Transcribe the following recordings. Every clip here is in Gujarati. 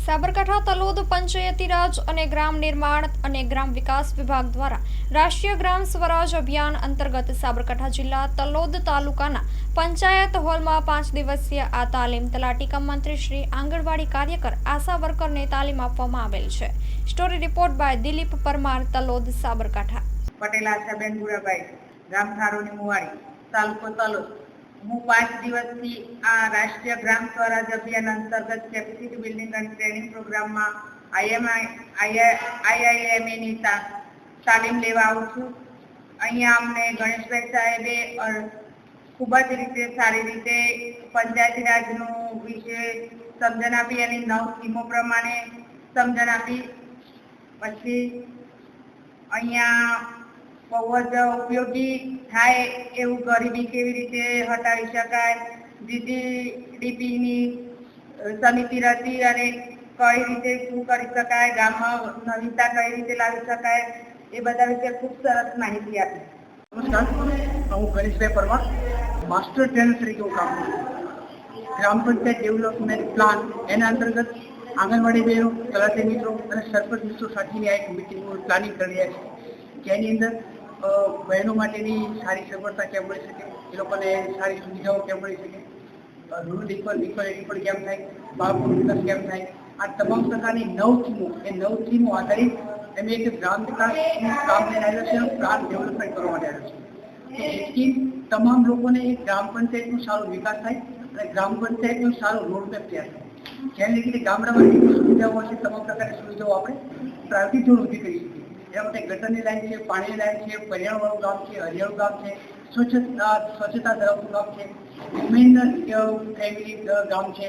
સાબરકાંઠા તલોદ પંચાયતી રાજ અને ગ્રામ નિર્માણ અને ગ્રામ વિકાસ વિભાગ દ્વારા રાષ્ટ્રીય ગ્રામ સ્વરાજ અભિયાન અંતર્ગત સાબરકાંઠા જિલ્લા તલોદ તાલુકાના પંચાયત હોલમાં 5 દિવસીય આ તાલીમ તલાટી કમ મંત્રી શ્રી આંગણવાડી કાર્યકર આશા વર્કરને તાલીમ આપવામાં આવેલ છે। Story report by Dilip Parmar, Talod, Sabarkantha. Patel Ashaben Gurabhai, ગામ ખારોની મુવાડી, તાલુકો તલોદ। હું 5 દિવસથી આ રાષ્ટ્રીય ગ્રામ સ્વરાજ અભિયાન અંતર્ગત કેપેસિટી બિલ્ડિંગ અને ટ્રેનિંગ પ્રોગ્રામમાં IIMની તાલીમ લેવા આવું છું। અહીંયા અમને ગણેશભાઈ સાહેબે ખૂબ જ રીતે સારી રીતે પંચાયતી રાજનું વિશે સમજણ આપી અને 9 સ્કીમો પ્રમાણે સમજણ આપી। પછી અહીંયા બહુ જ ઉપયોગી થાય એવું ગરીબી કેવી રીતે હટાવી શકાય, GDPની સમિતિ રચી અને કઈ રીતે શું કરી શકાય, ગામમાં નવીનતા કઈ રીતે લાવી શકાય, એ બધા વિશે ખૂબ સરસ માહિતી આપી। નમસ્કાર, હું ગણેશભાઈ પરમાર, માસ્ટર ટ્રેનર તરીકે હું કામ કરું છું। ગ્રામ પંચાયત ડેવલપમેન્ટ પ્લાન એના અંતર્ગત આંગણવાડી બહેનો, તલાટી મિત્રો અને સરપંચ મિત્રો સાથેની આ એક મિટિંગનું પ્લાનિંગ કરી રહ્યા છીએ, જેની અંદર બહેનો માટેની સારી સગવડતા કેમ મળી શકે, એ લોકોને સારી સુવિધાઓ કેમ મળી શકે, રૂરલ ઇક્વાલિટી પણ કેમ થાય, બાળકોનો વિકાસ કેમ થાય, આ તમામ પ્રકારની 9 થીમો, એ 9 થીમો આધારિત અમે એક ગ્રામ વિકાસનું કામ લઈને આવ્યો છે, પ્લાન ડેવલપમેન્ટ કરવા માટે આવ્યો છે, જેથી તમામ લોકોને એક ગ્રામ પંચાયતનો સારો વિકાસ થાય અને ગ્રામ પંચાયતનો સારો રોડમેપ તૈયાર થાય, જેને લીધે ગામડામાં જેટલી સુવિધાઓ હશે તમામ પ્રકારની સુવિધાઓ આપણે પ્રાયોરિટી જોડ ઊભી કરી શકીએ। એના માટે ગટરની લાઈન છે, પાણીની લાઈન છે, પર્યાવરણવાળું ગામ છે, હરિયાળું ગામ છે, સ્વચ્છતા ધરાવતું ગામ છે, વિમેન ફેમિલી ગામ છે,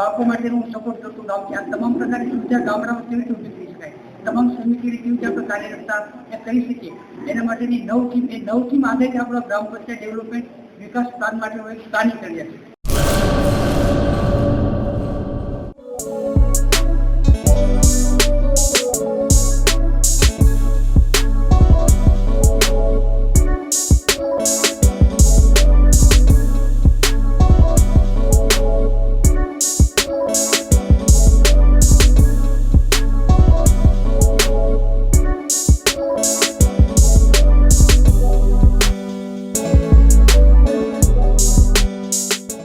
બાળકો માટેનું સપોર્ટ કરતું ગામ છે। આ તમામ પ્રકારની સુવિધા ગામડામાં કેવી રીતે ઊભી કરી શકાય, તમામ સમિતિની કેવી રીતે આપણે કાર્યરતતા એ કરી શકીએ, એના માટેની 9 થીમ, એ 9 થીમ આધારિત આપણો ગ્રામ પંચાયત ડેવલપમેન્ટ વિકાસ પ્લાન માટેનો એક પ્લાનિંગ કરી રહ્યા છે।